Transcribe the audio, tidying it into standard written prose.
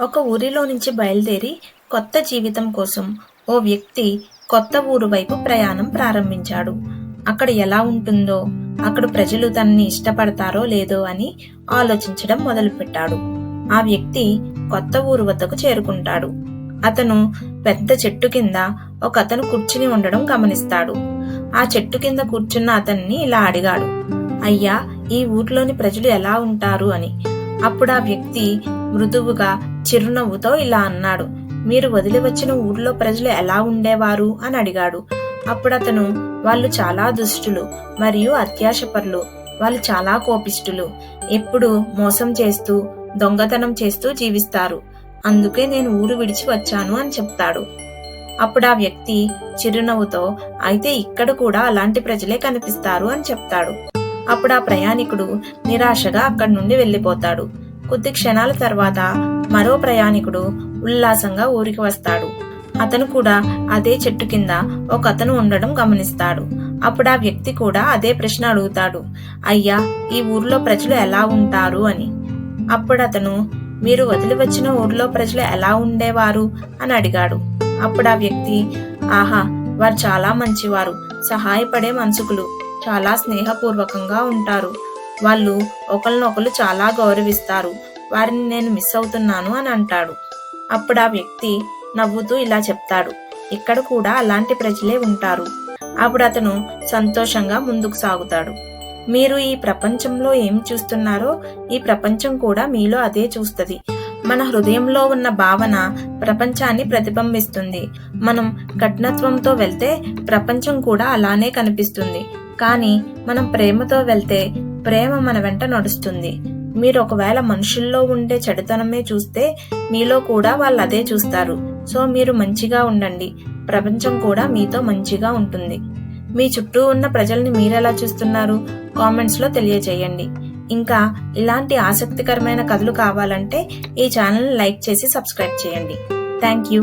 ఒక ఊరిలో నుంచి బయలుదేరి కొత్త జీవితం కోసం ఓ వ్యక్తి కొత్త ఊరు వైపు ప్రయాణం ప్రారంభించాడు. అక్కడ ఎలా ఉంటుందో, అక్కడ ప్రజలు తనని ఇష్టపడతారో లేదో అని ఆలోచించడం మొదలుపెట్టాడు. ఆ వ్యక్తి కొత్త ఊరు వద్దకు చేరుకుంటాడు. అతను పెద్ద చెట్టు కింద ఒక అతను కూర్చుని ఉండడం గమనిస్తాడు. ఆ చెట్టు కింద కూర్చున్న అతన్ని ఇలా అడిగాడు, అయ్యా, ఈ ఊర్లోని ప్రజలు ఎలా ఉంటారు అని. అప్పుడు ఆ వ్యక్తి మృదువుగా చిరునవ్వుతో ఇలా అన్నాడు, మీరు వదిలి వచ్చిన ఊర్లో ప్రజలు ఎలా ఉండేవారు అని అడిగాడు. అప్పుడు అతను, వాళ్ళు చాలా దుష్టులు మరియు అత్యాశపరులు, వాళ్ళు చాలా కోపిష్టులు, ఎప్పుడు మోసం చేస్తూ దొంగతనం చేస్తూ జీవిస్తారు, అందుకే నేను ఊరు విడిచి వచ్చాను అని చెప్తాడు. అప్పుడు ఆ వ్యక్తి చిరునవ్వుతో, అయితే ఇక్కడ కూడా అలాంటి ప్రజలే కనిపిస్తారు అని చెప్తాడు. అప్పుడు ఆ ప్రయాణికుడు నిరాశగా అక్కడి నుండి వెళ్లిపోతాడు. కొద్ది క్షణాల తర్వాత మరో ప్రయాణికుడు ఉల్లాసంగా ఊరికి వస్తాడు. అతను కూడా అదే చెట్టు కింద ఒక అతను ఉండడం గమనిస్తాడు. అప్పుడు ఆ వ్యక్తి కూడా అదే ప్రశ్న అడుగుతాడు, అయ్యా, ఈ ఊర్లో ప్రజలు ఎలా ఉంటారు అని. అప్పుడు అతను, మీరు వదిలి వచ్చిన ఊర్లో ప్రజలు ఎలా ఉండేవారు అని అడిగాడు. అప్పుడు ఆ వ్యక్తి, ఆహా, వారు చాలా మంచివారు, సహాయపడే మనసుకులు, చాలా స్నేహపూర్వకంగా ఉంటారు, వాళ్ళు ఒకరినొకరు చాలా గౌరవిస్తారు, వారిని నేను మిస్ అవుతున్నాను అని అంటాడు. అప్పుడు ఆ వ్యక్తి నవ్వుతూ ఇలా చెప్తాడు, ఇక్కడ కూడా అలాంటి ప్రజలే ఉంటారు. అప్పుడు అతను సంతోషంగా ముందుకు సాగుతాడు. మీరు ఈ ప్రపంచంలో ఏం చూస్తున్నారో ఈ ప్రపంచం కూడా మీలో అదే చూస్తుంది. మన హృదయంలో ఉన్న భావన ప్రపంచాన్ని ప్రతిబింబిస్తుంది. మనం కఠినత్వంతో వెళ్తే ప్రపంచం కూడా అలానే కనిపిస్తుంది. కానీ మనం ప్రేమతో వెళ్తే ప్రేమ మన వెంట నడుస్తుంది. మీరు ఒకవేళ మనుషుల్లో ఉండే చెడుతనమే చూస్తే మీలో కూడా వాళ్ళు అదే చూస్తారు. సో మీరు మంచిగా ఉండండి, ప్రపంచం కూడా మీతో మంచిగా ఉంటుంది. మీ చుట్టూ ఉన్న ప్రజల్ని మీరెలా చూస్తున్నారు? కామెంట్స్ లో తెలియజేయండి. ఇంకా ఇలాంటి ఆసక్తికరమైన కథలు కావాలంటే ఈ ఛానల్ని లైక్ చేసి సబ్స్క్రైబ్ చేయండి. Thank you.